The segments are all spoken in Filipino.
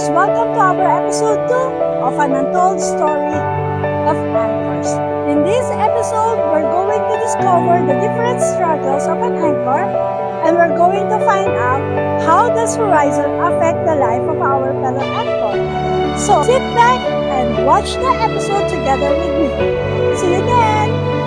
welcome to our episode 2 of an untold story of anchors. In this episode, we're going to discover the different struggles of an anchor, and we're going to find out how does horizon affect the life of our fellow anchor. So sit back and watch the episode together with me. See you then!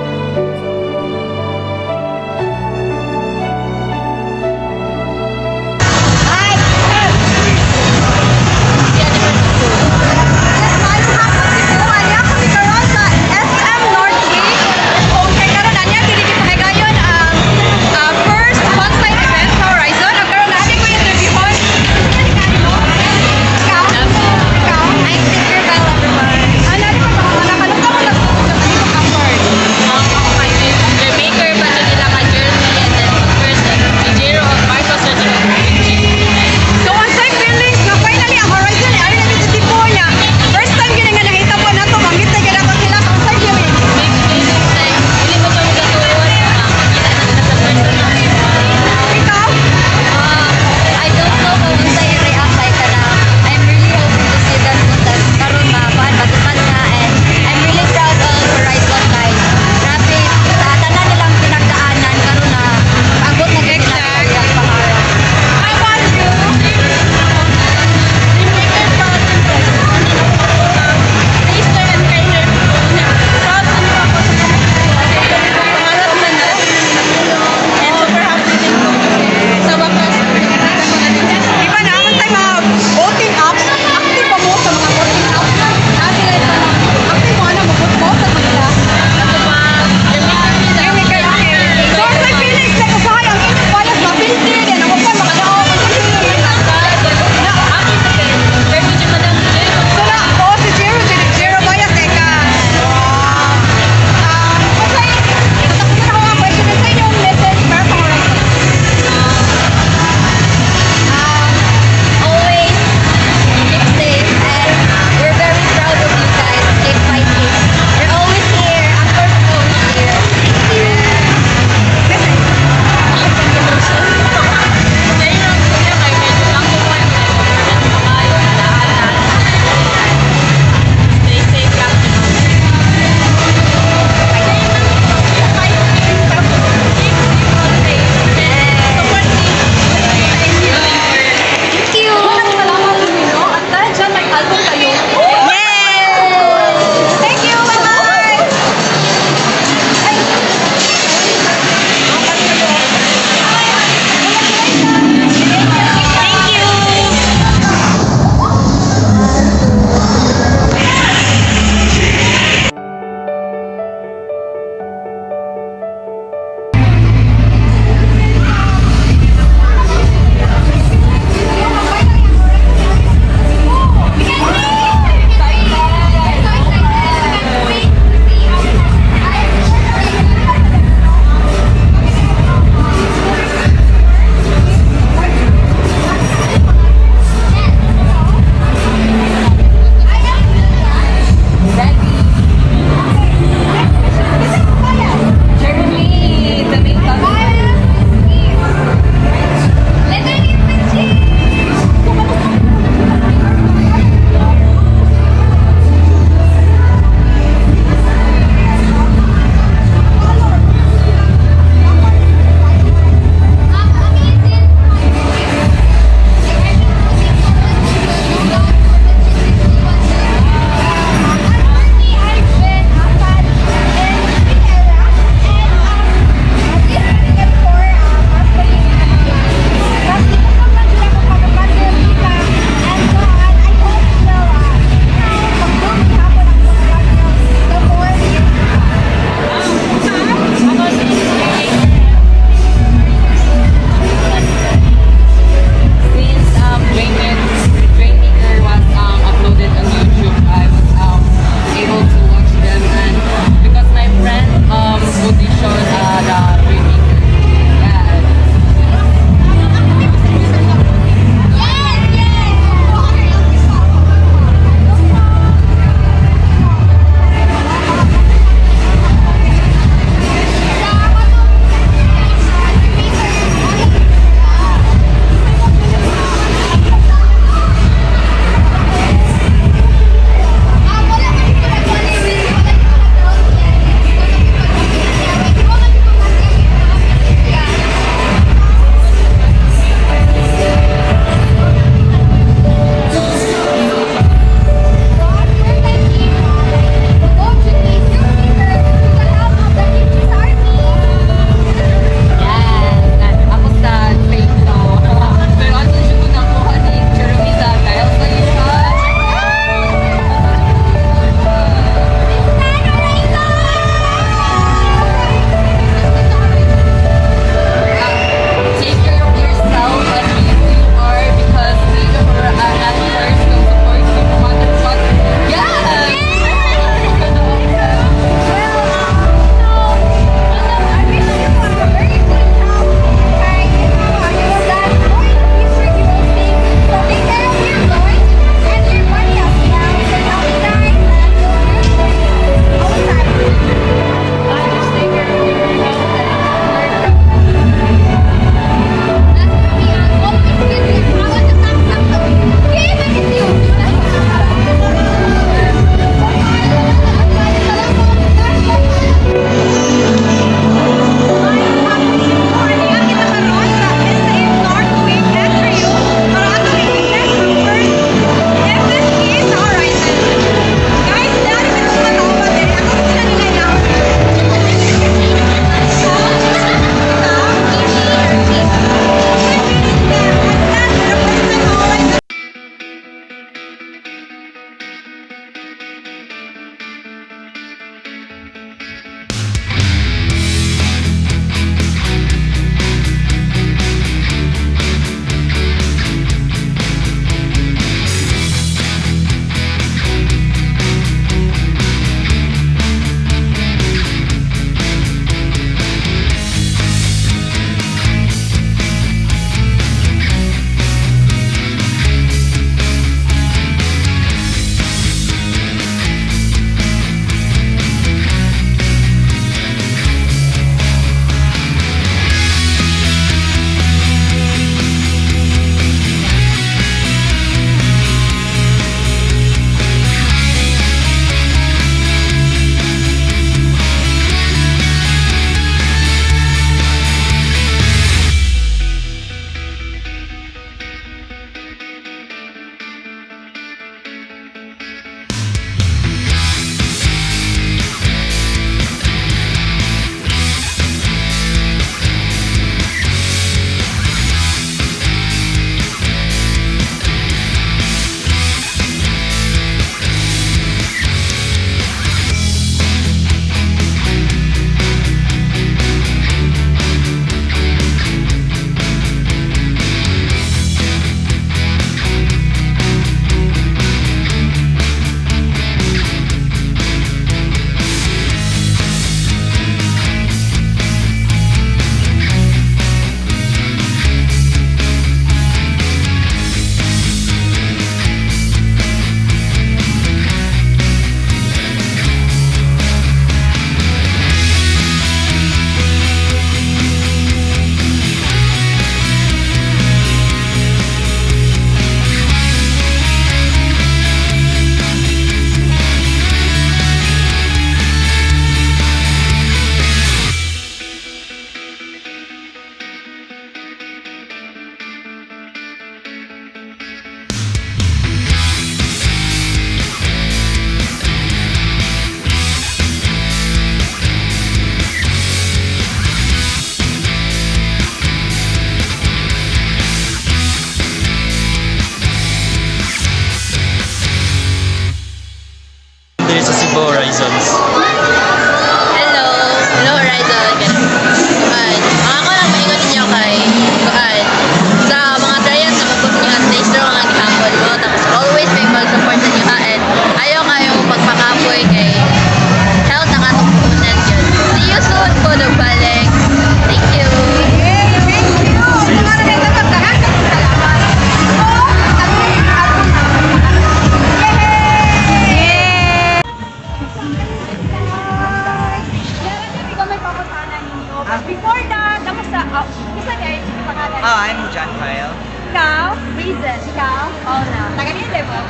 pangalan? I'm John Kyle Ikaw? Reason. Ikaw? Paula. Taga-nila mo?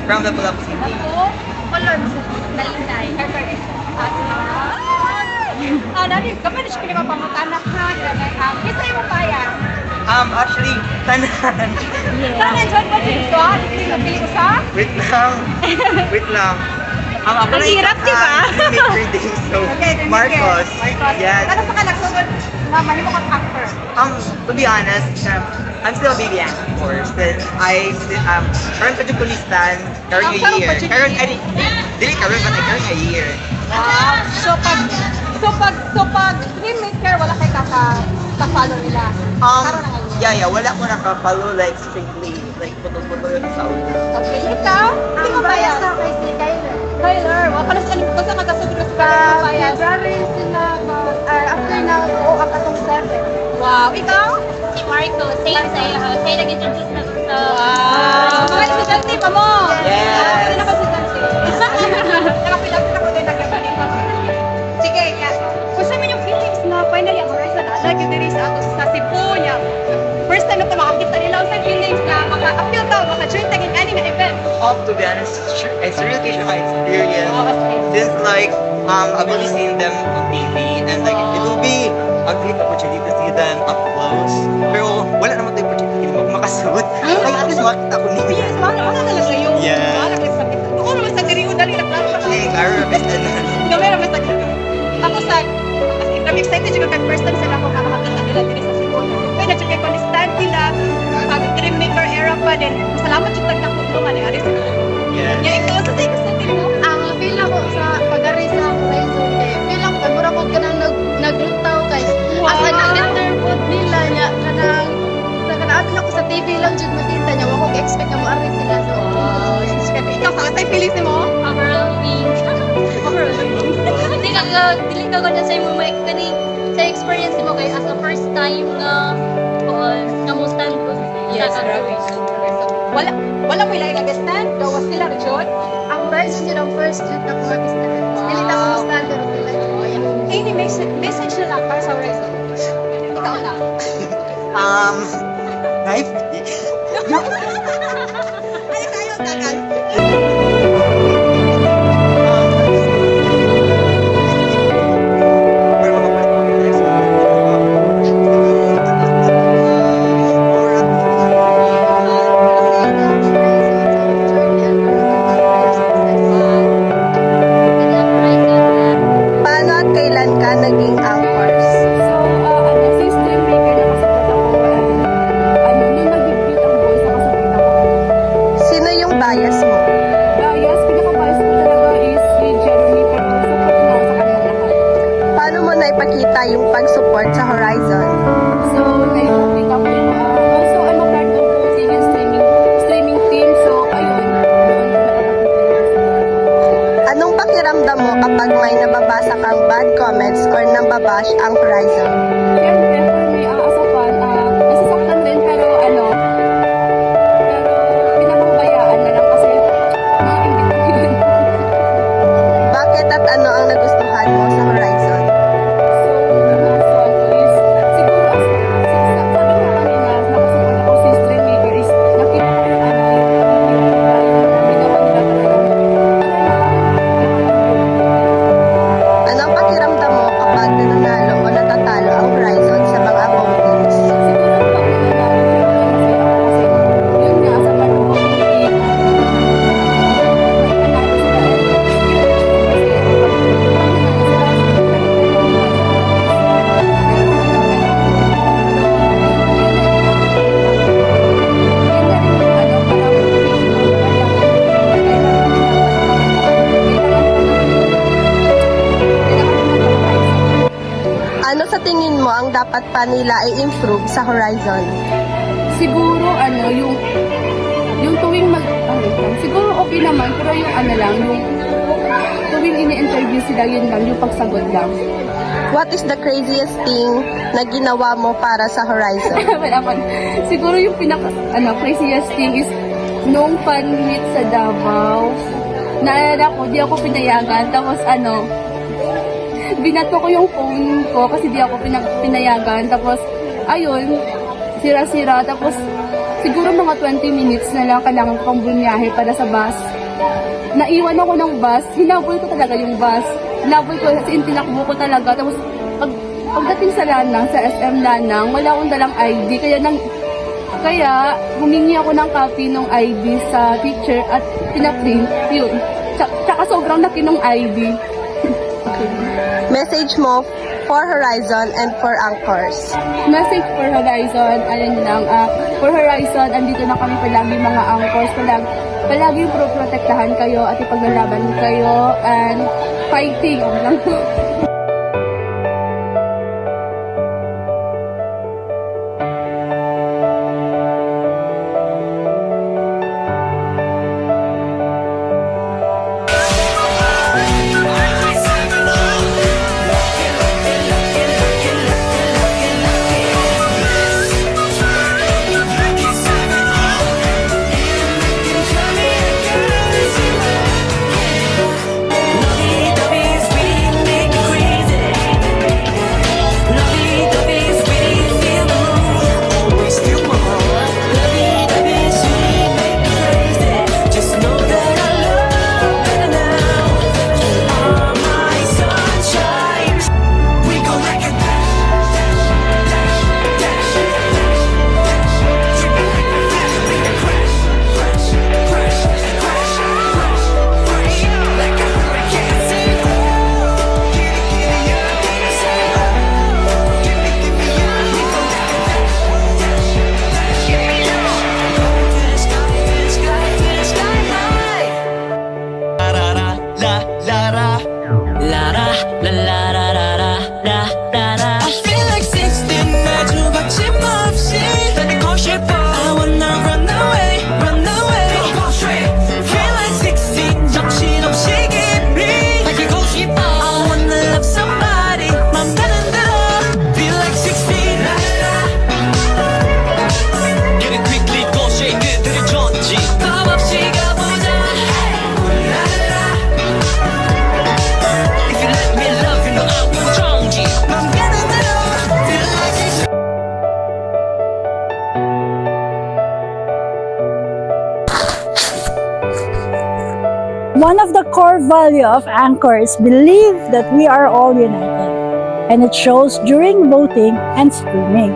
from the Pulau City. Ako? Color mo sa Nalintay. Nani, kami na siya pinapamutanak na. Kita yung bayan. Actually, tanan. Tanan, John, ba dito? Hindi mo pili ko sa? Wait lang. Wait lang. Ako Ang hirap, di ba? Maker day, so Marcos. Yes. Ano pa ka nagsugod? Mahimo kang actor. To be honest, I'm still a baby actor, of course. Then karon pa jud ko listan, karon Karon a pa year. jud Karon year. dili karon but karon a year. Wow. So pag filmmaker, wala kay ka-follow nila. Karon na ngayon. Yeah, wala ko nakapalo like strictly like puto-puto yung sa una. Okay, ikaw? Hindi mo bayas? kay si Kyler. Kyler, wala ka na siya. Basta kagasugod sa bayas. February sila after na oo ang atong 7. Wow. Ikaw? Si Marco, same sa'yo. Kaya nag-introduce na ko sa... Wow. Mga estudyante pa mo. Yes. Ano ka estudyante? Nakapilapit ako din nagkabalik ako. Sige, kung sa yung feelings na finally ang horizon na lagi diri sa ato sa Cebu niya. First time na ito makakita nila sa feelings na maka-appeal ka, maka-join tagin ani nga event. To be honest, it's a really my experience. Since like I've only seen them on TV and like it will be a great opportunity to see them up close. Pero wala naman tayo opportunity na makasuot. Like at least makita ko nila. Yes, mana talaga yun. Yeah. Mana talaga sa kita. Kung naman sa diri dali na klaro ka. Hey, I represent Gamera man sa kita. Tapos sa I'm excited yung kag first time sila ko makakita nila diri sa Cebu. Kaya na check ko ni stand nila pag dream maker era pa din. Salamat yung tagtapulungan ni Aris. Yeah. Ya ikaw sa say gusto nila. Ang feel ako sa pag-ari sa horizon kay feel ako kay mura ko kanang naglutaw kay as an interpret nila niya kanang sa kanang ako sa TV lang jud makita niya wa ko expect na mo-ari sila so Ikaw sa tay feelings mo? Overwhelming. Dili ka ganda sa imo kani sa experience mo kay as a first time nga namustan ko. Wala mo ilagay na stand, gawas sila na jud. ang horizon yun ang first jud na ko mag-stand dili na ko standard nila Any message na lang para sa horizon. Ikaw na. Knife. Ay, tayo tagal. Paano at kailan ka naging anchors? Since dream maker na kasabot ako, nung nag-debut ang boys, nakasabot ako. Sino yung bias mo? Bias, pinaka-bias ko talaga is si Jeremy, pero support na sa kanya lahat. Paano mo na ipakita yung pag-support sa horizon? So, naipakita ko yung, also, I'm a part of hosting yung streaming team, so, ayun, doon ko nakapakita yung Anong pakiramdam mo kapag may nababasa kang bad comments or nambabash ang horizon? Siyempre, for me, as a fan, nasasaktan din, pero pinapabayaan na lang kasi mga ingit ko yun. Bakit at ano ang nagustuhan mo sa horizon? So, the last one is, siguro, sabi ko kanina, nakasupport ako since dream maker is, nakita ko yung ginawa nila talaga. Anong pakiramdam mo kapag nananalo o natatalo ang horizon sa mga home teams? Siguro pag nanalo kasi yun nga sa part of team, panalo sila Ano sa tingin mo ang dapat pa nila i-improve sa horizon? siguro yung tuwing siguro okay naman pero yung lang yung tuwing ini-interview sila yun lang yung pagsagot lang. What is the craziest thing na ginawa mo para sa horizon? Wala pa. Siguro yung craziest thing is nung fan meet sa Davao. Naalala ko, di ako pinayagan. Tapos binato ko yung phone ko kasi di ako pinayagan. Tapos ayun, sira-sira. Tapos, siguro mga 20 minutes na lang kailangan ko pang bumiyahe para sa bus. Naiwan ako ng bus, hinabol ko talaga yung bus. Hinabol ko, kasi tinakbo ko talaga. Tapos, pagdating sa Lanang, sa SM Lanang, wala akong dalang ID. Kaya humingi ako ng copy ng ID sa teacher at pinaprint. Yun. Tsaka sobrang laki ng ID. Message mo for Horizon and for Anchors. Message for Horizon, ayun lang. For Horizon, andito na kami palagi mga Anchors. Palagi protektahan kayo at ipaglalaban kayo. And fighting. Ano lang. One of the core value of Anchor is believe that we are all united, and it shows during voting and streaming.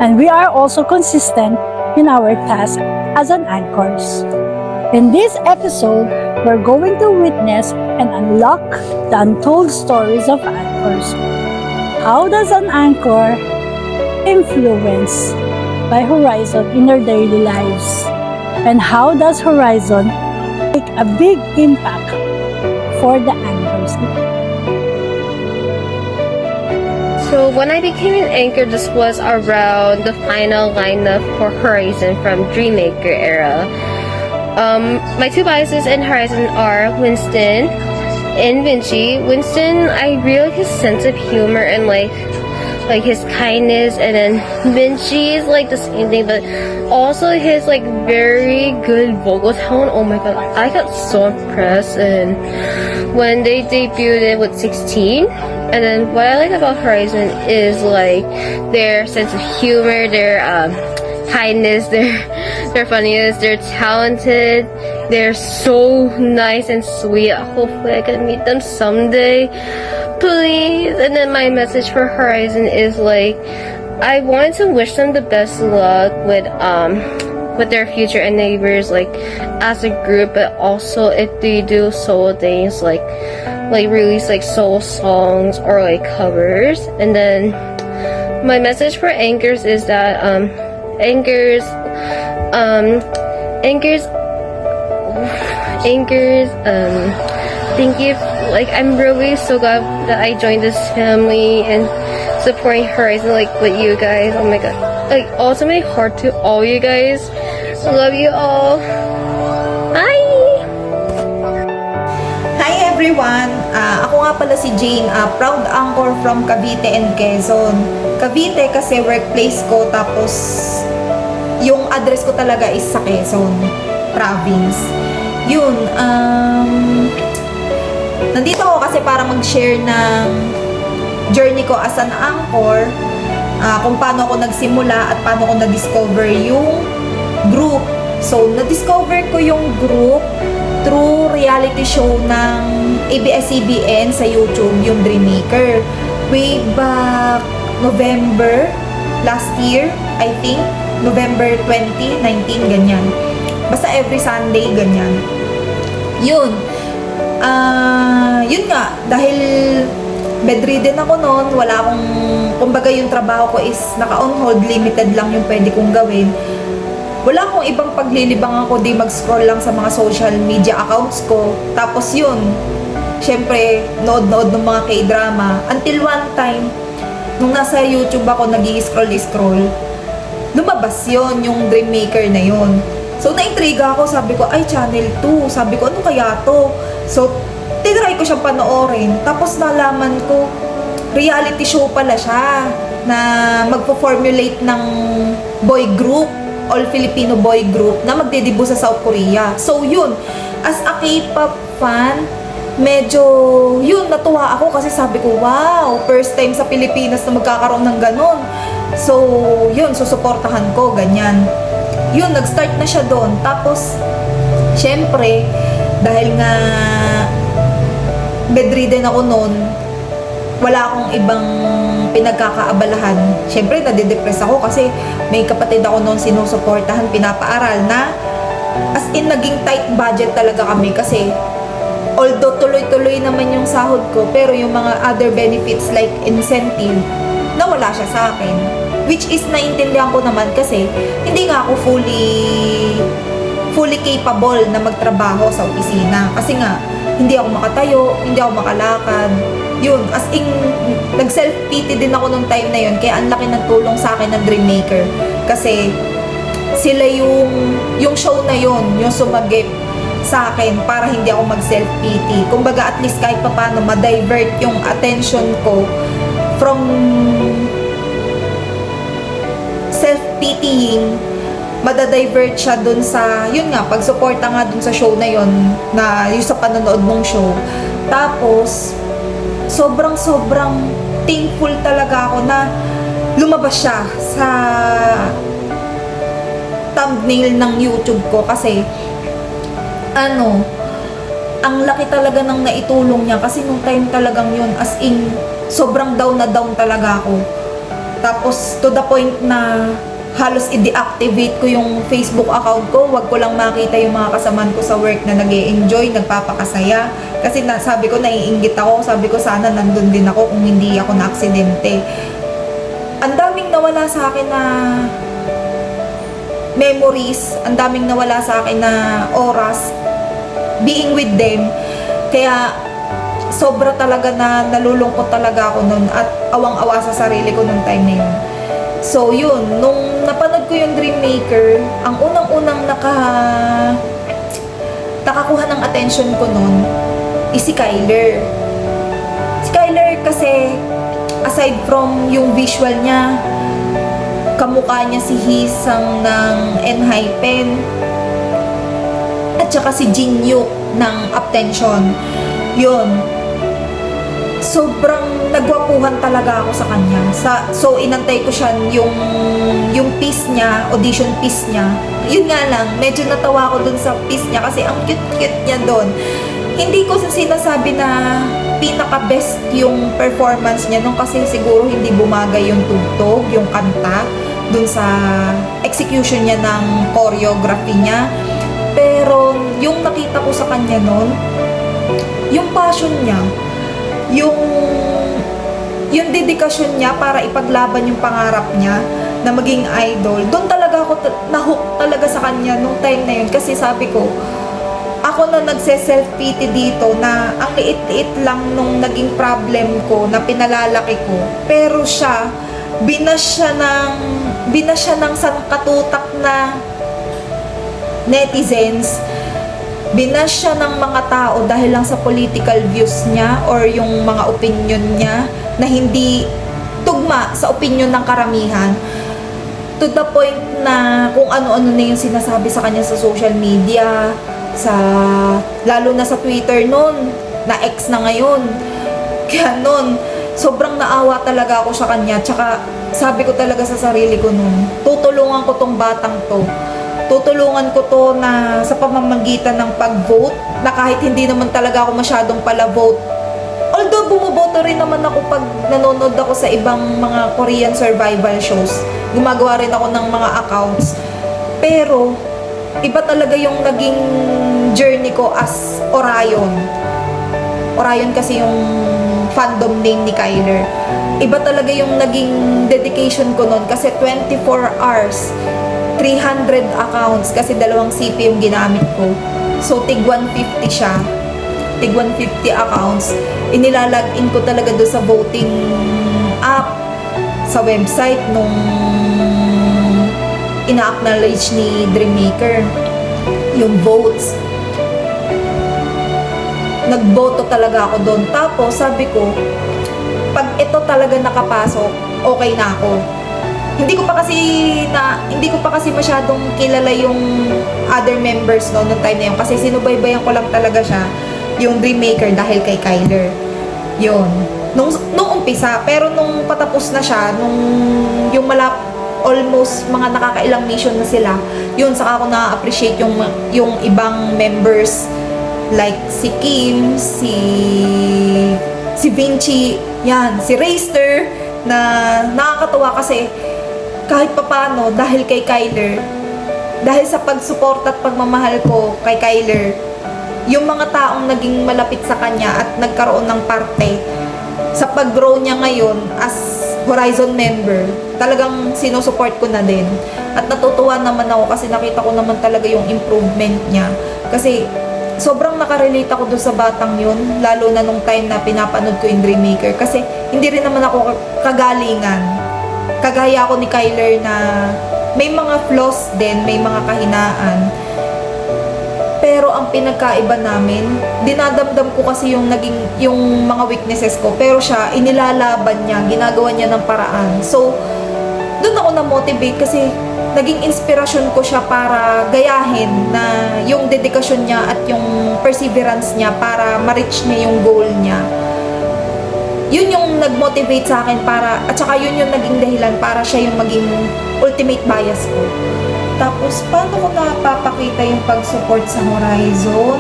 And we are also consistent in our task as an anchors. In this episode, we're going to witness and unlock the untold stories of anchors. How does an anchor influence by Horizon in their daily lives? And how does Horizon make a big impact for the anchors? So when I became an anchor, this was around the final lineup for Horizon from Dreammaker era. My two biases in Horizon are Winston and Vinci. Winston, I really like his sense of humor and like his kindness, and then Vinci is like the same thing, but also his like very good vocal tone. Oh my god, I got so impressed. And when they debuted it with 16, and then what I like about Horizon is like their sense of humor, their kindness, their funniness, they're talented, they're so nice and sweet. Hopefully I can meet them someday, please. And then my message for Horizon is like, I wanted to wish them the best luck with their future endeavors, like as a group, but also if they do solo things like release like solo songs or like covers. And then my message for anchors is that anchors, thank you. Like, I'm really so glad that I joined this family and supporting Horizon, like with you guys. Oh my god, like also my heart to all you guys. Love you all. Bye. Hi everyone! Ako nga pala si Jane, proud anchor from Cavite and Quezon. Cavite kasi workplace ko, tapos yung address ko talaga is sa Quezon province. Yun, nandito ako kasi para mag-share ng journey ko as an anchor. kung paano ako nagsimula at paano ko na-discover yung group. So, na-discover ko yung group through reality show ng ABS-CBN sa YouTube, yung Dreammaker. Way back November last year, I think. November 2019, ganyan. Basta every Sunday, ganyan. Yun. Yun nga, dahil bedridden ako noon, wala akong, kumbaga yung trabaho ko is naka-on hold, limited lang yung pwede kong gawin. Wala akong ibang paglilibang ako, di mag-scroll lang sa mga social media accounts ko. Tapos yun, syempre, nood-nood ng mga K-drama. Until one time, nung nasa YouTube ako, nag-i-scroll, lumabas yon yung Dreammaker na yon. So, na-intriga ako, sabi ko, ay, Channel 2. Sabi ko, ano kaya to? So, tinry ko siyang panoorin. Tapos, nalaman ko, reality show pala siya na magpo-formulate ng boy group, all Filipino boy group, na magdedebu sa South Korea. So, yun. As a K-pop fan, medyo, yun, natuwa ako kasi sabi ko, wow, first time sa Pilipinas na magkakaroon ng ganon. So, yun, susuportahan ko, ganyan. Yun, nag-start na siya doon. Tapos, syempre, dahil nga bedridden ako noon, wala akong ibang pinagkakaabalahan. Syempre, nadidepress ako kasi may kapatid ako noon sinusuportahan, pinapaaral na as in, naging tight budget talaga kami kasi although tuloy-tuloy naman yung sahod ko, pero yung mga other benefits like incentive, nawala siya sa akin. Which is, naintindihan ko naman kasi hindi nga ako fully capable na magtrabaho sa opisina. Kasi nga, hindi ako makatayo, hindi ako makalakad. Yun, as in, nag-self-pity din ako nung time na yun. Kaya ang laki ng tulong sa akin ng Dreammaker. Kasi sila yung show na yun, yung sumagip sa akin para hindi ako mag-self-pity. Kumbaga, at least kahit paano ma-divert yung attention ko from self-pitying, madadivert siya dun sa, yun nga, pagsuporta nga dun sa show na yun, na yung sa panonood mong show. Tapos, sobrang thankful talaga ako na lumabas siya sa thumbnail ng YouTube ko kasi, ang laki talaga ng naitulong niya kasi nung time talagang yun, as in, sobrang down na down talaga ako. Tapos, to the point na halos i-deactivate ko yung Facebook account ko. Wag ko lang makita yung mga kasamaan ko sa work na nag-e-enjoy, nagpapakasaya. Kasi sabi ko, naiinggit ako. Sabi ko, sana nandun din ako kung hindi ako na-aksidente. Ang daming nawala sa akin na memories. Ang daming nawala sa akin na oras being with them. Kaya, sobra talaga na nalulungkot talaga ako nun at awang-awa sa sarili ko nung time na yun. So yun, nung napanood ko yung Dreammaker, ang unang-unang nakakuha ng attention ko nun is si Kyler. Si Kyler kasi, aside from yung visual niya, kamukha niya si Hisang ng Enhypen at saka si Jinyook ng Uptension. Yun, sobrang nagwapuhan talaga ako sa kanya. So, inantay ko siya yung piece niya, audition piece niya. Yun nga lang, medyo natawa ko dun sa piece niya kasi ang cute-cute niya dun. Hindi ko sinasabi na pinaka-best yung performance niya nung kasi siguro hindi bumagay yung tugtog, yung kanta, dun sa execution niya ng choreography niya. Pero, yung nakita ko sa kanya nun, yung passion niya, yung dedikasyon niya para ipaglaban yung pangarap niya na maging idol, doon talaga ako na-hook talaga sa kanya nung time na yun. Kasi sabi ko, ako na nagse-self-pity dito na ang liit-liit lang nung naging problem ko na pinalalaki ko. Pero siya, binas siya ng sangkatutak na netizens, binas siya ng mga tao dahil lang sa political views niya or yung mga opinion niya na hindi tugma sa opinion ng karamihan, to the point na kung ano-ano na yung sinasabi sa kanya sa social media, lalo na sa Twitter noon, na X na ngayon. Kaya noon, sobrang naawa talaga ako sa kanya. Tsaka sabi ko talaga sa sarili ko noon, tutulungan ko tong batang to. Tutulungan ko to na sa pamamagitan ng pag-vote, na kahit hindi naman talaga ako masyadong pala-vote. Although bumoboto rin naman ako pag nanonood ako sa ibang mga Korean survival shows. Gumagawa rin ako ng mga accounts. Pero, iba talaga yung naging journey ko as Orion. Orion kasi yung fandom name ni Kyler. Iba talaga yung naging dedication ko nun kasi 24 hours, 300 accounts kasi dalawang CP yung ginamit ko. So, tig 150 siya. Tig 150 accounts. Inilalagin ko talaga doon sa voting app, sa website nung ina-acknowledge ni Dreammaker yung votes. Nagboto talaga ako doon. Tapos sabi ko, pag ito talaga nakapasok, okay na ako. Hindi ko pa kasi masyadong kilala yung other members noong time na yun kasi sinubaybayan ko lang talaga siya, yung Dreammaker, dahil kay Kyler. Yun. Nung umpisa, pero nung patapos na siya, yung almost mga nakakailang mission na sila, yun, saka ako na-appreciate yung ibang members like si Kim, si Vinci, yan, si Rayster, na nakakatuwa kasi kahit papano, dahil kay Kyler, dahil sa pagsuporta at pagmamahal ko kay Kyler, yung mga taong naging malapit sa kanya at nagkaroon ng parte sa pag-grow niya ngayon as Horizon member, talagang sinusupport ko na din. At natutuwa naman ako kasi nakita ko naman talaga yung improvement niya. Kasi sobrang nakarelate ako doon sa batang yun, lalo na nung time na pinapanood ko yung Dreammaker. Kasi hindi rin naman ako kagalingan. Kagaya ako ni Kyler na may mga flaws din, may mga kahinaan. Pero ang pinagkaiba namin, dinadamdam ko kasi yung mga weaknesses ko. Pero siya, inilalaban niya, ginagawa niya ng paraan. So, doon ako na-motivate kasi naging inspirasyon ko siya para gayahin na yung dedikasyon niya at yung perseverance niya para ma-reach niya yung goal niya. Yun yung nag-motivate sa akin at saka yun yung naging dahilan para siya yung maging ultimate bias ko. Tapos, paano ko napapakita yung pag-support sa Horizon?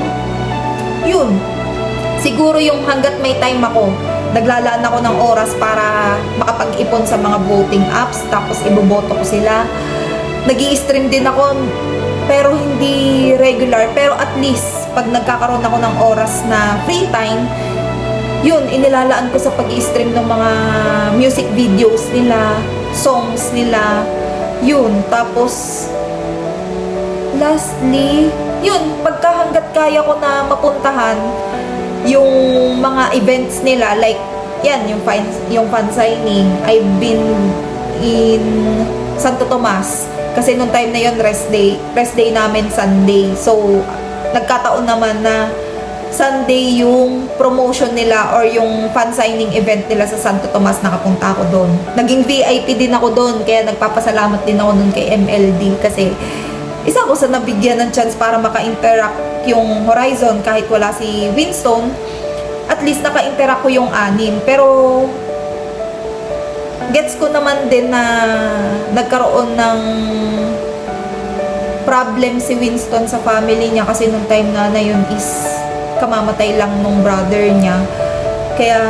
Yun. Siguro yung hanggat may time ako, naglalaan ako ng oras para makapag-ipon sa mga voting apps, tapos iboboto ko sila. Nag-i-stream din ako, pero hindi regular. Pero at least, pag nagkakaroon ako ng oras na free time, yun, inilalaan ko sa pag-i-stream ng mga music videos nila, songs nila, yun. Tapos, lastly, yun, pagkahanggat kaya ko na mapuntahan yung mga events nila, like, yan, yung fan signing. I've been in Santo Tomas, kasi nung time na yun, rest day namin Sunday. So, nagkataon naman na Sunday yung promotion nila or yung fan signing event nila sa Santo Tomas, nakapunta ako doon. Naging VIP din ako doon, kaya nagpapasalamat din ako doon kay MLD kasi isa ako sa nabigyan ng chance para maka-interact yung Horizon kahit wala si Winston. At least naka-interact ko yung 6. Pero gets ko naman din na nagkaroon ng problem si Winston sa family niya kasi nung time na yun is kamamatay lang nung brother niya. Kaya,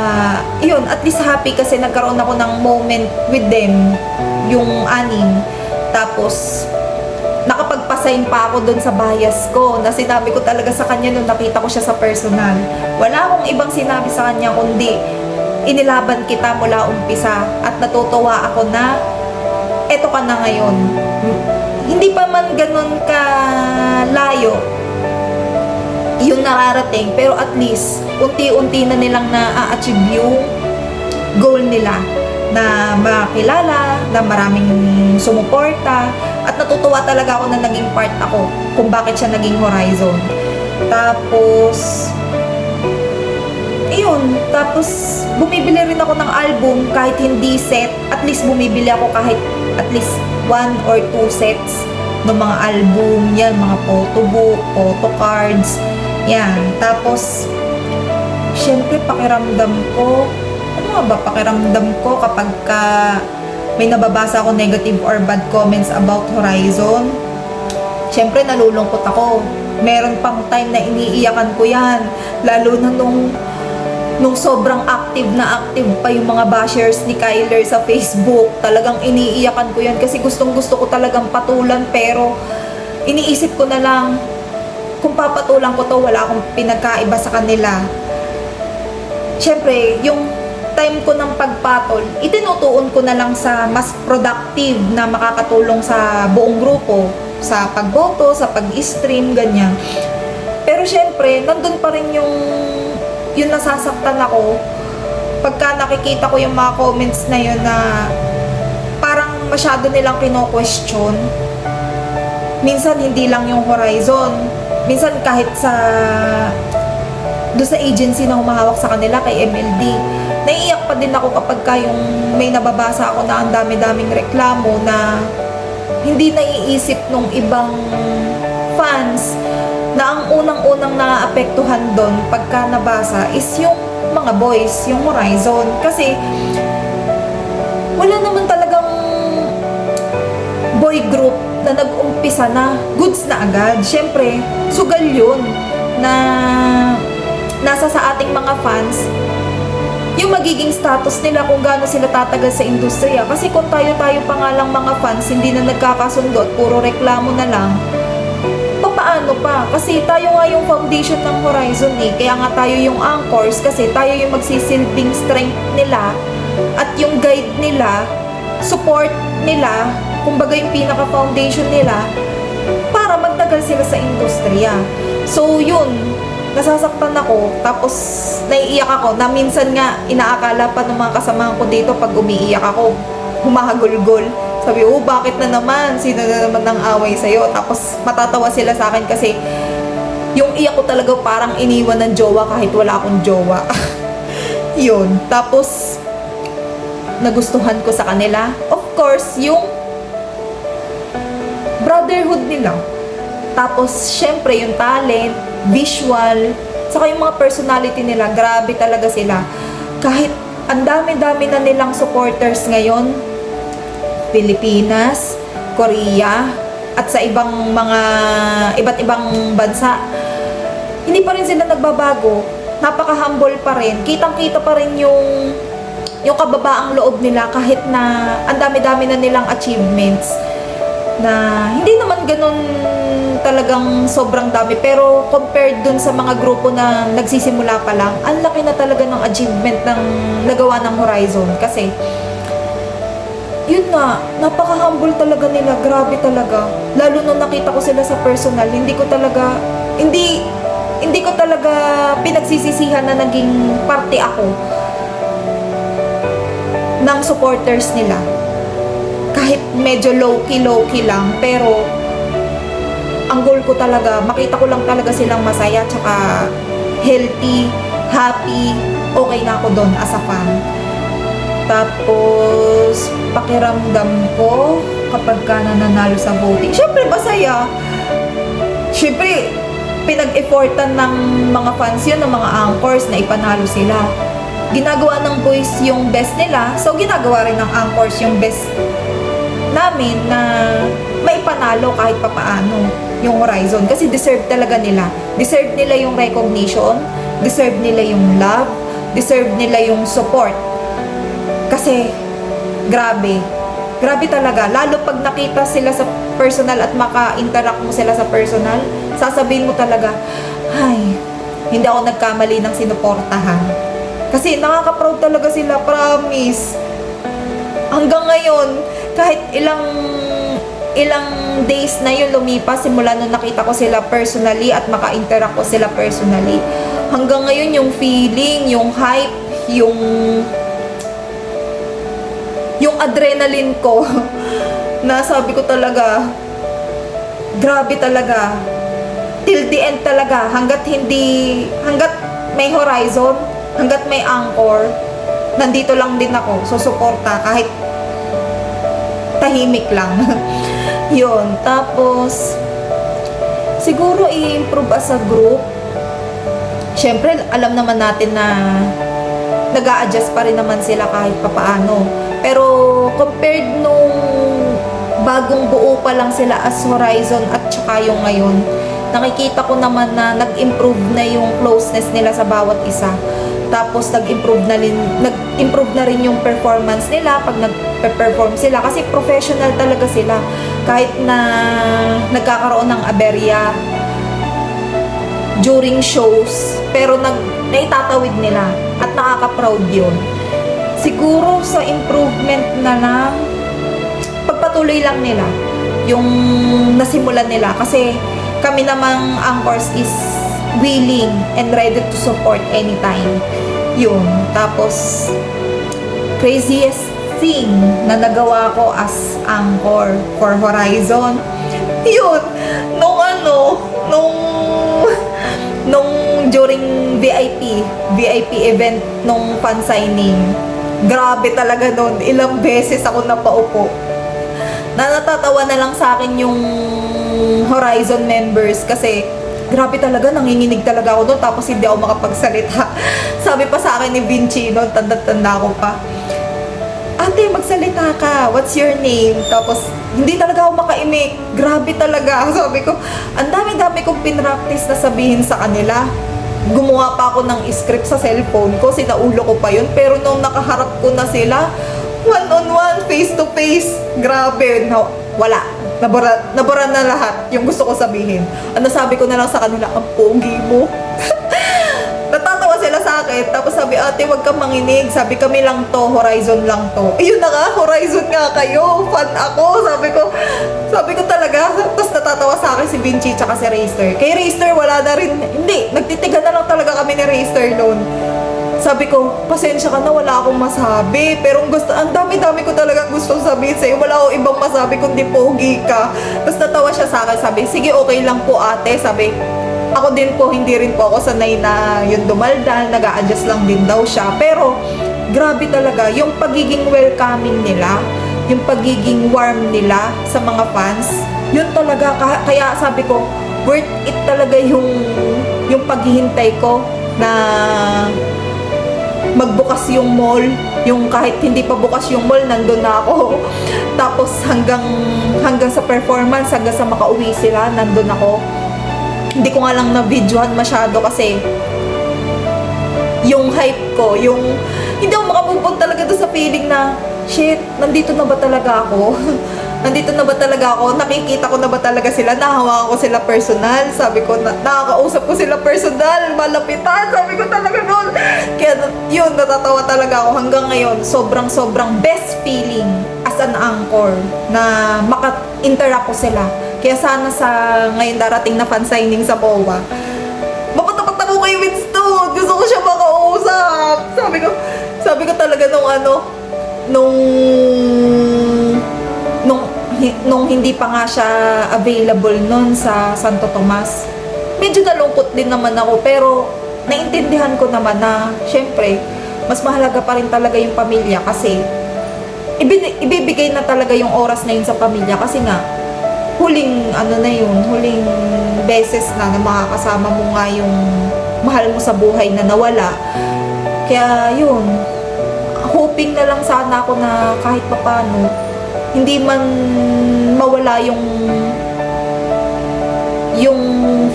yun, at least happy kasi nagkaroon ako ng moment with them, yung 6. Tapos, nakapagpasign pa ako dun sa bias ko na sinabi ko talaga sa kanya nung nakita ko siya sa personal. Wala akong ibang sinabi sa kanya kundi inilaban kita mula umpisa at natutuwa ako na eto ka na ngayon. Hindi pa man ganun ka layo yung nararating, pero at least unti-unti na nilang na-achieve yung goal nila na makilala, na maraming sumuporta, at natutuwa talaga ako na naging part ako kung bakit siya naging Horizon. Tapos, ayun, tapos bumibili rin ako ng album kahit hindi set, at least bumibili ako kahit at least 1 or 2 sets ng mga album, yan, mga photobook, photocards, yan. Tapos, syempre pakiramdam ko, ano nga ba pakiramdam ko kapag may nababasa ako negative or bad comments about Horizon? Siyempre, nalulungkot ako. Meron pang time na iniiyakan ko yan. Lalo na nung sobrang active pa yung mga bashers ni Kyler sa Facebook. Talagang iniiyakan ko yan kasi gustong gusto ko talagang patulan, pero iniisip ko na lang, kung papatulan ko to, wala akong pinagkaiba sa kanila. Siyempre, yung time ko ng pagpatol, itinutuon ko na lang sa mas productive na makakatulong sa buong grupo, sa pagboto, sa pag-stream, ganyan. Pero siyempre, nandun pa rin yung nasasaktan ako pagka nakikita ko yung mga comments na yun na parang masyado nilang kino-question. Minsan hindi lang yung Horizon, minsan kahit doon sa agency na humahawak sa kanila, kay MLD, naiiyak pa din ako kapag yung may nababasa ako na ang dami-daming reklamo na hindi naiisip nung ibang fans na ang unang-unang naaapektuhan doon pagka nabasa is yung mga boys, yung Horizon. Kasi wala naman talagang boy group na nag-umpisa na goods na agad. Siyempre, sugal yun na nasa sa ating mga fans yung magiging status nila kung gaano sila tatagal sa industriya. Kasi kung tayo-tayo pa nga lang mga fans, hindi na nagkakasundo at puro reklamo na lang, paano pa? Kasi tayo nga yung foundation ng Horizon eh. Kaya nga tayo yung anchors kasi tayo yung magsisilbing strength nila at yung guide nila, support nila, kumbaga yung pinaka-foundation nila para magtagal sila sa industriya. So yun, nasasaktan ako, tapos naiiyak ako na minsan nga inaakala pa ng mga kasamahan ko dito pag umiiyak ako, humahagulgol. Sabi, bakit na naman? Sino na naman ng away sa'yo? Tapos matatawa sila sa akin kasi yung iyak ko talaga parang iniwan ng jowa kahit wala akong jowa. Yun. Tapos nagustuhan ko sa kanila, of course, yung brotherhood nila. Tapos syempre yung talent, visual, saka yung mga personality nila, grabe talaga sila. Kahit ang dami-dami na nilang supporters ngayon, Pilipinas, Korea, at sa iba't ibang bansa, hindi pa rin sila nagbabago. Napaka-humble pa rin. Kitang-kita pa rin yung kababaang loob nila kahit na ang dami-dami na nilang achievements. Na hindi naman ganun talagang sobrang dami, pero compared dun sa mga grupo na nagsisimula pa lang, ang laki na talaga ng achievement ng nagawa ng Horizon. Kasi yun nga, napaka-humble talaga nila, grabe talaga. Lalo nung nakita ko sila sa personal, hindi ko talaga pinagsisisihan na naging parte ako ng supporters nila. Kahit medyo low-key lang, pero ang goal ko talaga, makita ko lang talaga silang masaya, tsaka healthy, happy, okay na ako doon as a fan. Tapos, pakiramdam ko kapag ka nananalo sa voting, syempre masaya. Syempre, pinag-effortan ng mga fans yun, ng mga anchors na ipanalo sila. Ginagawa ng boys yung best nila, so ginagawa rin ng anchors yung best namin na maipanalo kahit papaano yung Horizon. Kasi deserve talaga nila. Deserve nila yung recognition, deserve nila yung love, deserve nila yung support. Kasi, grabe talaga. Lalo pag nakita sila sa personal at maka-interact mo sila sa personal, sasabihin mo talaga, ay, hindi ako nagkamali ng sinuportahan. Kasi nakaka-proud talaga sila, promise. Hanggang ngayon, kahit ilang days na yun lumipas, simula nung nakita ko sila personally at maka-interact ko sila personally, hanggang ngayon yung feeling, yung hype, yung adrenaline ko na sabi ko talaga, grabe talaga, till the end talaga, hanggat may Horizon, hanggat may anchor, nandito lang din ako, susuporta kahit tahimik lang. Yun, tapos siguro i-improve as a group. Syempre, alam naman natin na nag-a-adjust pa rin naman sila kahit papaano. Pero compared nung bagong buo pa lang sila as Horizon at saka yung ngayon, nakikita ko naman na nag-improve na yung closeness nila sa bawat isa. Tapos nag-improve na rin yung performance nila pag nag-perform sila kasi professional talaga sila. Kahit na nagkakaroon ng aberya during shows, pero naitatawid nila at nakaka-proud yun. Siguro sa improvement na lang, pagpatuloy lang nila yung nasimulan nila kasi kami namang anchors is willing and ready to support anytime. Yun. Tapos, craziest thing na nagawa ko as anchor for Horizon, yun, nung during VIP event nung fan signing, grabe talaga nun, ilang beses ako napaupo. Natatawa na lang sa akin yung Horizon members kasi grabe talaga, nanginginig talaga ako doon tapos hindi ako makapagsalita. Sabi pa sa akin ni Vinci noon, tanda-tanda ko pa, ate, magsalita ka, what's your name? Tapos hindi talaga ako makaimik, grabe talaga. Sabi ko, ang dami-dami kong pinractice na sabihin sa kanila. Gumawa pa ako ng script sa cellphone ko, sinaulo ko pa yun, pero nung nakaharap ko na sila, one-on-one, face-to-face, grabe, no, wala. Nabura na lahat yung gusto ko sabihin. Ano sabi ko na lang sa kanila, ang pogi mo. Natatawa sila sa akin. Tapos sabi, ate, wag kang manginig. Sabi, kami lang to, Horizon lang to. Ayun na nga, Horizon nga kayo. Fan ako. Sabi ko talaga. Tapos natatawa sa akin si Vinci tsaka si Racer. Kay Racer, wala na rin. Hindi, nagtitigan na lang talaga kami ni Racer noon. Sabi ko, pasensya ka na, wala akong masabi. Pero ang dami-dami ko talagang gusto sabihin sa'yo. Wala akong ibang masabi kundi pogi ka. Tapos natawa siya sa akin, sabi, sige, okay lang po ate. Sabi, ako din po, hindi rin po ako sanay na yung dumaldal, nag-a-adjust lang din daw siya. Pero, grabe talaga, yung pagiging welcoming nila, yung pagiging warm nila sa mga fans, yun talaga, kaya sabi ko, worth it talaga yung paghihintay ko na magbukas yung mall, yung kahit hindi pa bukas yung mall, nandun na ako. Tapos hanggang sa performance, hanggang sa makauwi sila, nandun ako. Hindi ko nga lang na-videohan masyado kasi yung hype ko, hindi ako makamove talaga doon sa feeling na, shit, nandito na ba talaga ako? Nandito na ba talaga ako? Nakikita ko na ba talaga sila? Nahawakan ko sila personal. Sabi ko, nakakausap ko sila personal. Malapitan. Sabi ko talaga noon. Kaya yun, natatawa talaga ako hanggang ngayon. Sobrang best feeling as an anchor na maka-interact ko sila. Kaya sana sa ngayon darating na fan signing sa BOA, mapatapat ako kay Winston. Gusto ko siya makausap. Sabi ko talaga nung hindi pa nga siya available nun sa Santo Tomas, medyo nalungkot din naman ako, pero naintindihan ko naman na syempre mas mahalaga pa rin talaga yung pamilya kasi ibibigay na talaga yung oras na yun sa pamilya kasi nga huling beses na makakasama mo nga yung mahal mo sa buhay na nawala. Kaya yun, hoping na lang sana ako na kahit papano hindi man mawala yung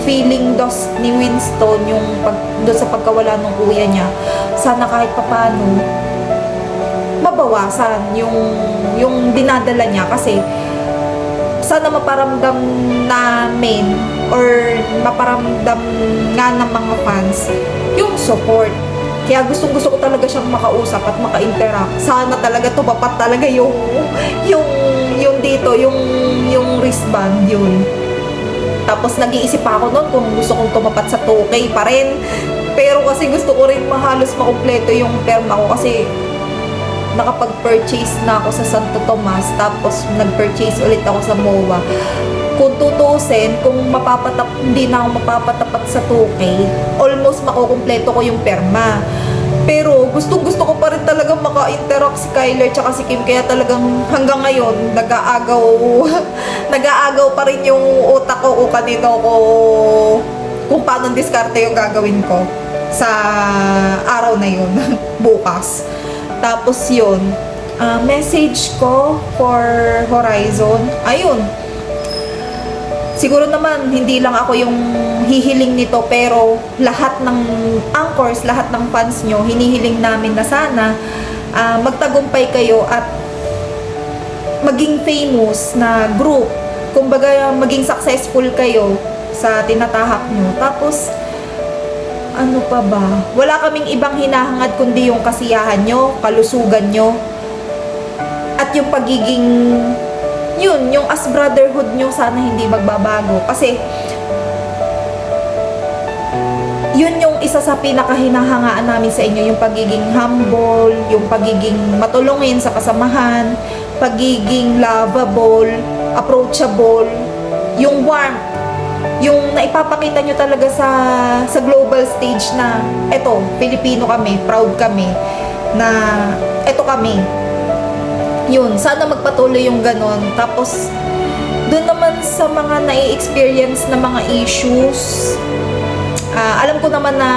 feeling dos ni Winston doon sa pagkawala ng kuya niya. Sana kahit papano mabawasan yung dinadala niya kasi sana maparamdam namin or maparamdam nga ng mga fans yung support. Kaya gustong-gusto ko talaga siyang makausap at maka-interact. Sana talaga tumapat talaga yung dito, yung wristband, yun. Tapos nag-iisip pa ako noon kung gusto kong tumapat sa 2K pa rin. Pero kasi gusto ko rin halos makumpleto yung perma ko kasi nakapag-purchase na ako sa Santo Tomas, tapos nag-purchase ulit ako sa MOA. Kung tutusin, kung hindi na ako mapapatapat sa 2K, almost makukumpleto ko yung perma. Pero gustong-gusto ko pa rin talaga maka-interact si Kyler tsaka si Kim, kaya talagang hanggang ngayon nag-aagaw pa rin yung utak ko kung kanino ko, kung paano diskarte yung gagawin ko. sa araw na yun, bukas. Tapos yun, message ko for Horizon, ayun, siguro naman hindi lang ako yung hihiling nito, pero lahat ng anchors, lahat ng fans nyo, hinihiling namin na sana magtagumpay kayo at maging famous na group. Kumbaga, maging successful kayo sa tinatahak nyo. Tapos, ano pa ba? Wala kaming ibang hinahangad kundi yung kasiyahan nyo, kalusugan nyo, at yung pagiging, yun, yung as brotherhood nyo sana hindi magbabago. Kasi, yun yung isa sa pinakahinahangaan namin sa inyo, yung pagiging humble, yung pagiging matulungin sa kasamahan, pagiging lovable, approachable, yung warmth, yung naipapakita nyo talaga sa global stage na eto, Pilipino kami, proud kami, na eto kami. Yun, sana magpatuloy yung ganon. Tapos, doon naman sa mga nai-experience na mga issues, alam ko naman na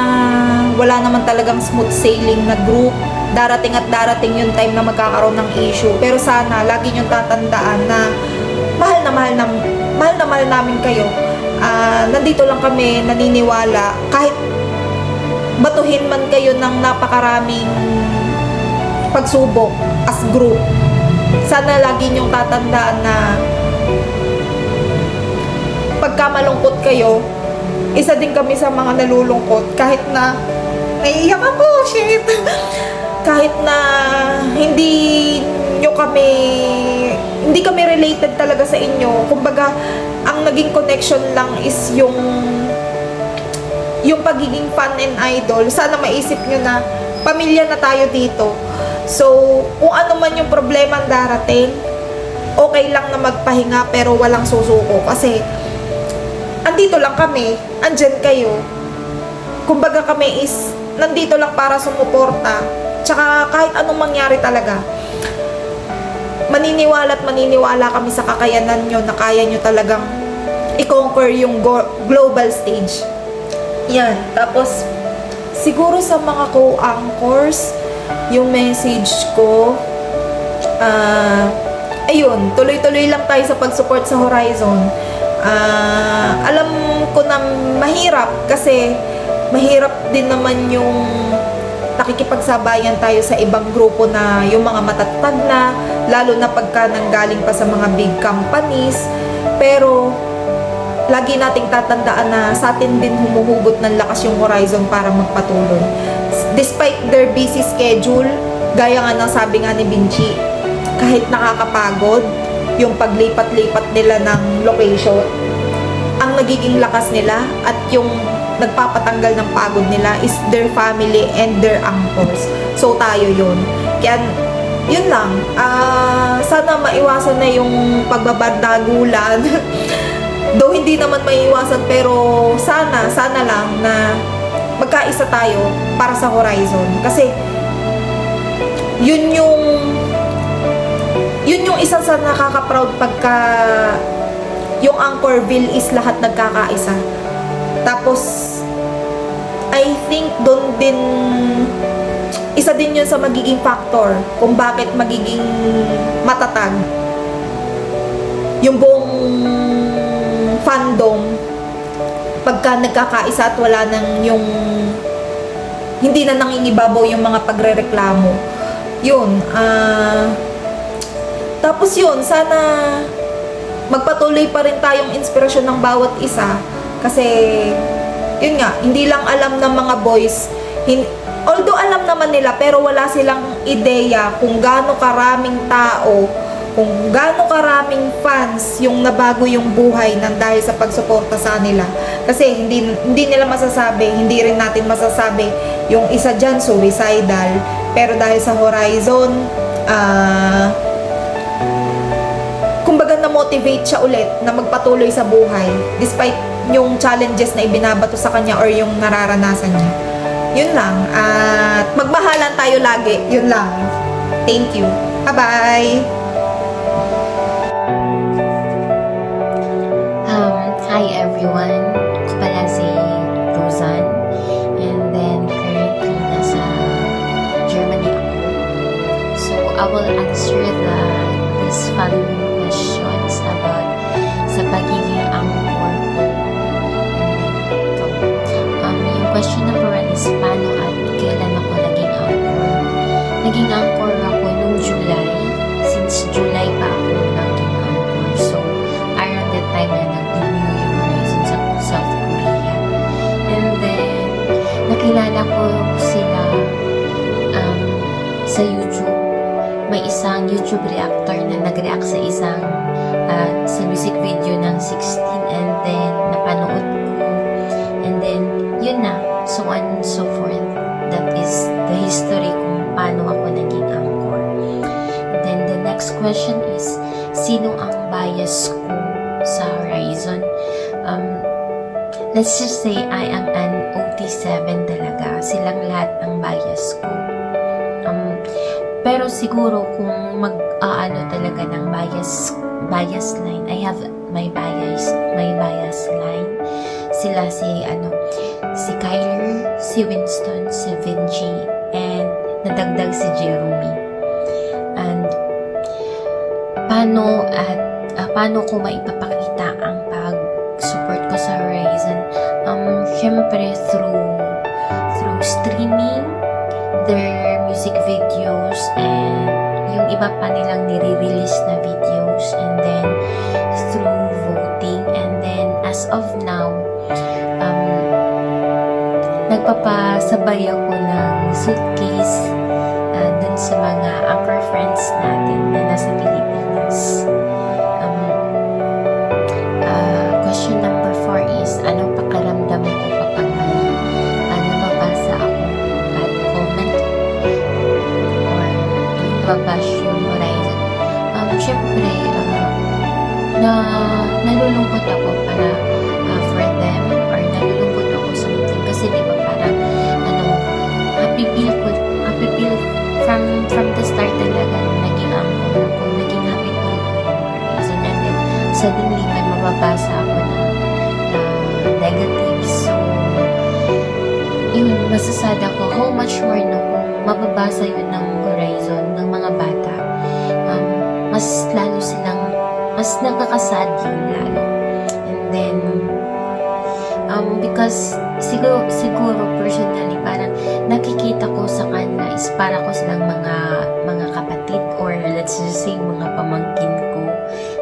wala naman talagang smooth sailing na group. Darating at darating yung time na magkakaroon ng issue. Pero sana, lagi nyo tatandaan na mahal na mahal namin kayo. Nandito lang kami naniniwala. Kahit batuhin man kayo ng napakaraming pagsubok as group, sana lagi nyong tatandaan na pagka malungkot kayo, isa din kami sa mga nalulungkot. Kahit na naiiyak ako, shit. Kahit na hindi kami related talaga sa inyo. Kumbaga, ang naging connection lang is yung pagiging fan and idol. Sana maisip nyo na pamilya na tayo dito. So, kung ano man yung problema ang darating, okay lang na magpahinga pero walang susuko. Kasi, andito lang kami, andyan kayo. Kumbaga kami is, nandito lang para sumuporta. Tsaka kahit anong mangyari talaga, maniniwala kami sa kakayanan nyo na kaya nyo talagang i-conquer yung global stage. Yan. Tapos, siguro sa mga co-anchors, yung message ko, ayun, tuloy-tuloy lang tayo sa pag-support sa Horizon. Alam ko na mahirap kasi mahirap din naman yung nakikipagsabayan tayo sa ibang grupo na yung mga matatag na, lalo na pagka nanggaling pa sa mga big companies. Pero lagi nating tatandaan na sa atin din humuhugot ng lakas yung Horizon para magpatuloy. Despite their busy schedule, gaya nga ng sabi nga ni Binchi, kahit nakakapagod yung paglipat-lipat nila ng location, ang nagiging lakas nila at yung nagpapatanggal ng pagod nila is their family and their anchors. So tayo yun. Kaya yun lang. Sana maiwasan na yung pagbabardagulan. Though hindi naman maiwasan, pero sana lang na magkaisa tayo para sa Horizon. Kasi yun yung isa sa nakaka-proud pagka yung Anchorville is lahat nagkakaisa. Tapos I think doon din isa din yun sa magiging factor kung bakit magiging matatag yung buong fandom pagka nagkakaisa at wala nang yung hindi na nangingibabaw yung mga pagrereklamo. Yun, tapos yun, sana magpatuloy pa rin tayong inspirasyon ng bawat isa. Kasi, yun nga, hindi lang alam ng mga boys, although alam naman nila, pero wala silang ideya kung gaano karaming tao, kung gaano karaming fans yung nabago yung buhay nang dahil sa pagsuporta sa nila. Kasi hindi nila masasabi, hindi rin natin masasabi yung isa dyan suicidal, pero dahil sa Horizon, kumbaga na-motivate siya ulit na magpatuloy sa buhay despite yung challenges na ibinabato sa kanya or yung nararanasan niya. Yun lang. At magmahalan tayo lagi. Yun lang. Thank you. Bye-bye! Hi everyone. Ako pala si Rosan. And then YouTube reactor na nag-react sa isang sa music video ng 16, and then napanood ko, and then yun na, so on and so forth. That is the history kung paano ako naging anchor. And then the next question is, sino ang bias ko sa Horizon? Let's just say I am an OT7 talaga. Silang lahat ang bias ko. Pero siguro kung mag-aano talaga ng bias line, I have my bias line. Sila si Kyler, si Winston, si Vinci, and nadagdag si Jeremy. And paano ko maipapakita ang pag-support ko sa Horizon? Syempre through streaming their music videos and yung iba pa nilang nire-release na videos, and then through voting, and then as of now nagpapasabay ako ng suitcase dun sa mga anchor friends natin na nasa Pilipinas. Question number 4 is, anong pakiramdam ko kapag nababasa ako bad comment or nababash yung Horizon? Syempre, nalulungkot ako para for them, or nalulungkot ako something kasi di ba parang happy feel from the start talaga naging anchor ako, naging happy feel ko yung Horizon, and then suddenly may mababasa ako na negative. So yun, masasad ako. How much more na kung mababasa yun ng Horizon ng mga bata, mas lalo silang mas nakakasad yun lalo. And then because siguro personally parang nakikita ko sa kanila is para ko silang mga kapatid, or let's just say mga pamangkin ko,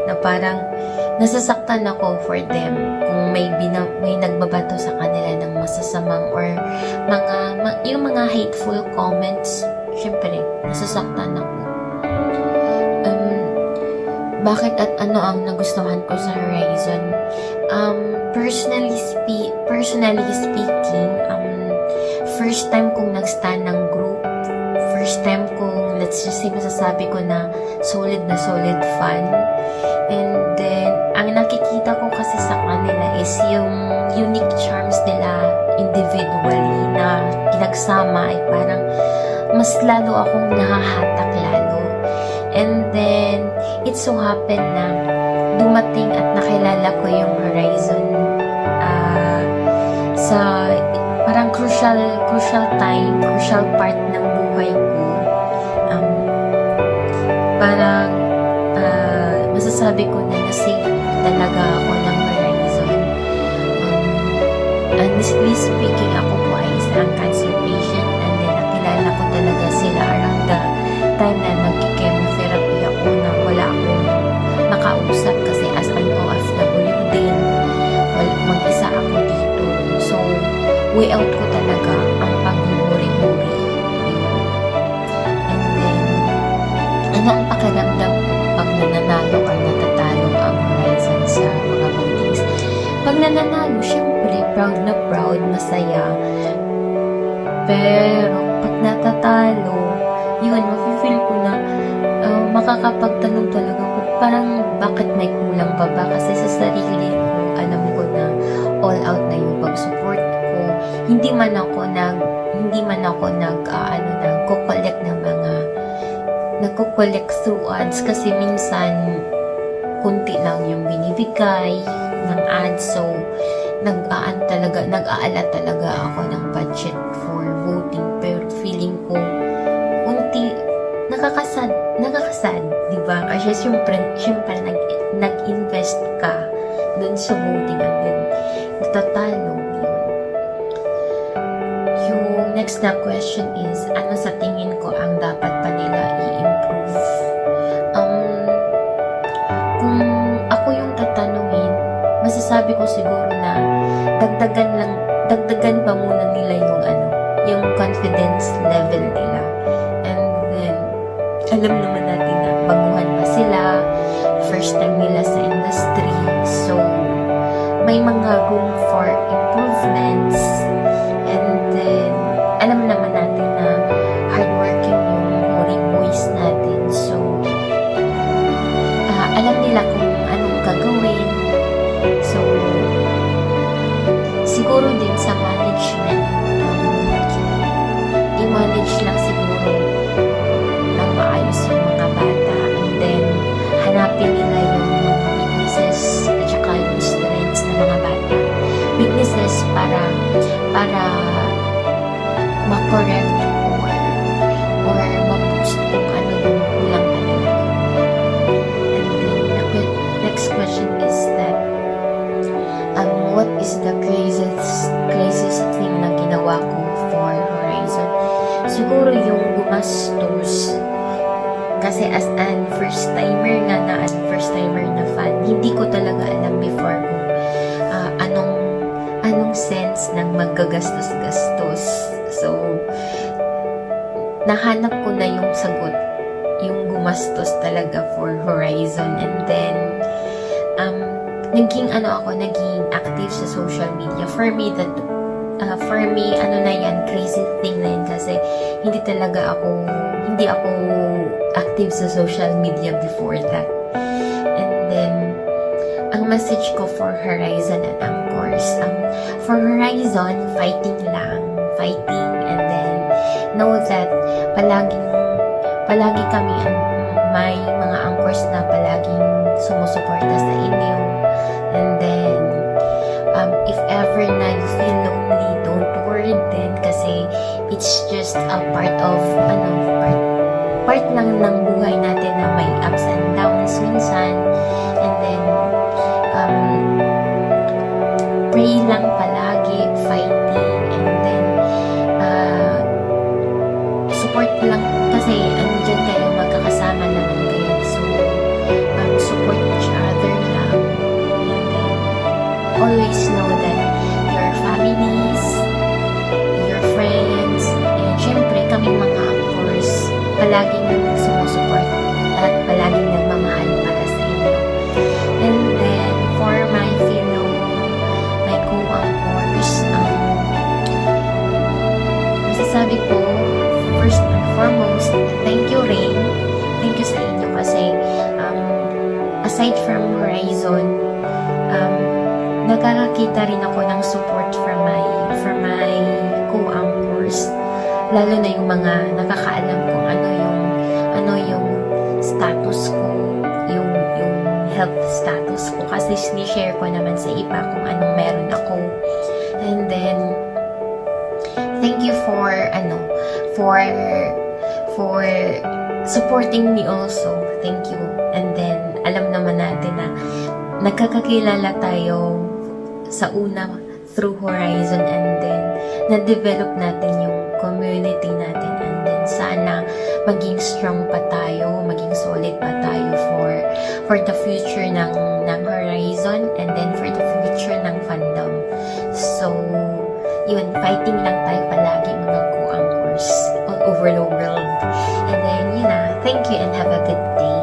na parang nasasaktan ako for them kung may nagbabato sa kanila ng masasamang or yung mga hateful comments. Syempre nasasaktan ako. Bakit at ano ang nagustuhan ko sa Horizon? Personally speaking, first time kong nag-stand ng group, first time kong, let's just say, masasabi ko na solid fan. And then, ang nakikita ko kasi sa kanila is yung unique charms nila individually na pinagsama ay parang mas lalo akong nahahatak lalo. And then, it so happened na dumating at nakilala ko yung Horizon sa parang crucial part ng buhay ko. Parang masasabi ko na na-save talaga ako ng Horizon. Honestly speaking, ako po ay isang cancer patient, and then nakilala ko talaga sila around the time na nag-chemotherapy ako na wala akong makausap kasi as an OFW din, mag-isa ako dito. So, way out ko talaga ang pag-muri-muri. And then, ano ang pakiramdam ko pag nananalo or natatalo ang Horizon sa mga votings? Pag nananalo, syempre, proud na proud, masaya. Pero, pag natatalo, yun, mafe-feel ko na makakapagtanong talaga ko, parang bakit may kulang pa ba? Kasi sa sarili ko, alam ko na all out na yung pag-support ko. Hindi man ako nagko-collect through ads kasi minsan kunti lang yung binibigay ng ads. So, nag-aala talaga ako ng budget for voting. Pero feeling ko, nakakasad, di ba? Kasi syempre nag-invest ka dun sa voting, and then natatalo yun. Yung next na question is, ano sa tingin ko ang dapat pa nila i-improve? Kung ako yung tatanungin, masasabi ko siguro na dagdagan pa muna nila yung confidence level nila. And then, alam naman natin na pag para ma-correct or ma-boost kung ano yung kulang kanila. And then the next question is that what is the craziest thing na ginawa ko for Horizon? Siguro yung gumastos. Kasi as an first timer na fan, hindi ko talaga alam before kung anong sense ng maggagastos-gastos. So, nahanap ko na yung sagot, yung gumastos talaga for Horizon. And then, naging active sa social media. For me, crazy thing na yan kasi hindi ako active sa social media before that. And then, ang message ko for Horizon and Anchors, for Horizon, fighting, and then know that palagi kami may mga anchors na palaging sumusuporta sa inyo. And then, if ever na you feel lonely, don't worry din kasi it's just a part lang ng buhay natin na may ups and downs minsan. And then, pray lang palagi, fighting, and then, support lang kasi andyan kayo, magkakasama naman kayo. So, support each other lang. And then, always know that your families, your friends, and syempre kaming mga anchors, palaging sumusuport at palaging nagmamahal para sa inyo. And then, for my co-anchors, masasabi ko, first and foremost, thank you, Rain. Thank you sa inyo kasi aside from Horizon, nakakakita rin ako ng support from my co-anchors, lalo na yung mga nakakaalam kung ano yung status ko, yung health status ko, kasi sinishare ko naman sa iba kung anong meron ako. And then thank you for supporting me also. Thank you. And then alam naman natin na nagkakakilala tayo sa una through Horizon, and then na-develop natin yung community natin, and then sana maging strong pa tayo, maging solid pa tayo for the future ng Horizon, and then for the future ng fandom. So, yun, fighting lang tayo palagi mga co-anchors all over the world. And then, yun na, thank you and have a good day.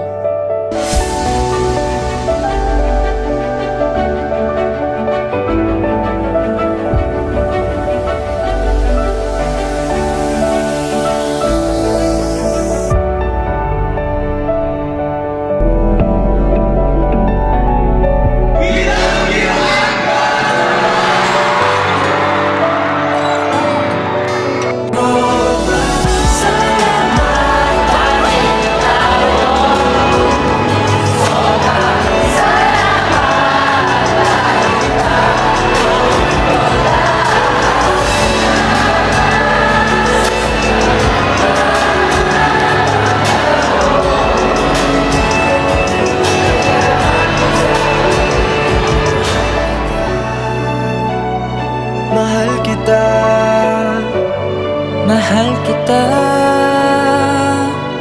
Mahal kita,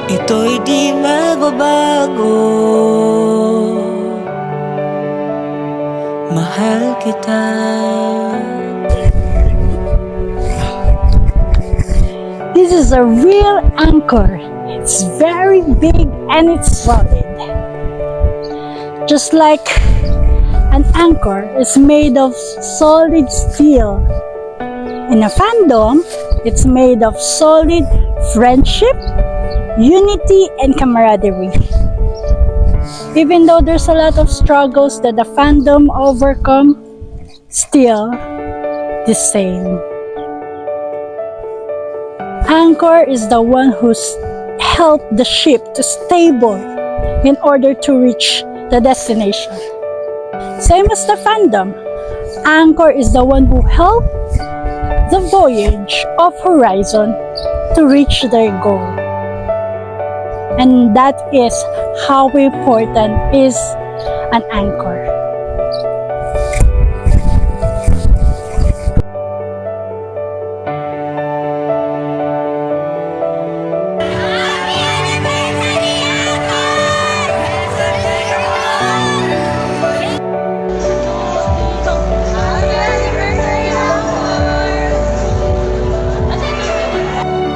ito'y di magbabago. Mahal kita. This is a real anchor. It's very big and it's solid. Just like an anchor is made of solid steel. In a fandom, it's made of solid friendship, unity, and camaraderie. Even though there's a lot of struggles that the fandom overcome, still the same. Anchor is the one who's helped the ship to stable in order to reach the destination. Same as the fandom. Anchor is the one who helped the voyage of Horizon to reach their goal. And that is how important is an anchor.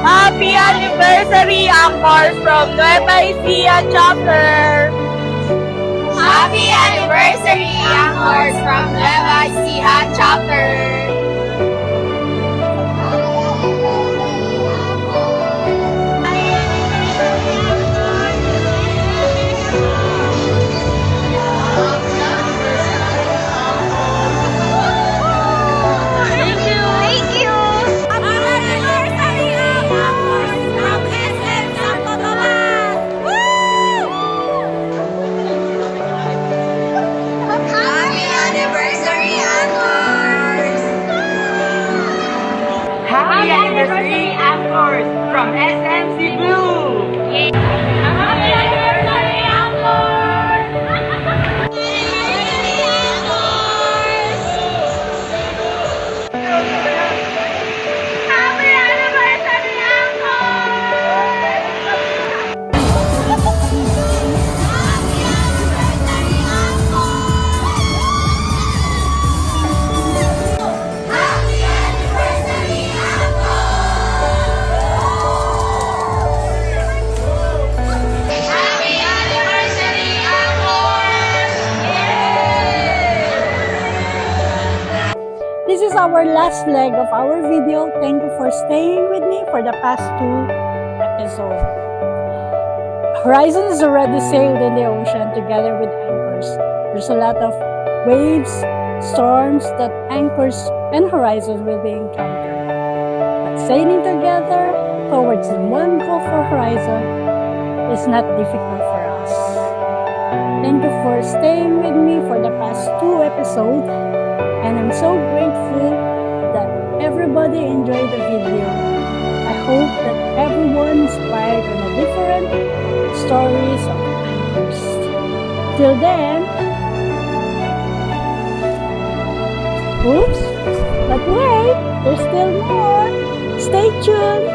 Happy anniversary, Anchors from Nueva Ecija chapter! Happy anniversary, Anchors from Nueva Ecija chapter! Happy anniversary, Anchors from SM Cebu! Happy anniversary, Anchors! Happy anniversary, This is our last leg of our video. Thank you for staying with me for the past 2 episodes. Horizon is already sailed in the ocean together with Anchors. There's a lot of waves, storms that Anchors and Horizon will be encountering. But sailing together towards the one goal for Horizon is not difficult for us. Thank you for staying with me for the past 2 episodes. And I'm so grateful that everybody enjoyed the video. I hope that everyone inspired on the different stories of anchors. Till then, oops, but wait, there's still more. Stay tuned.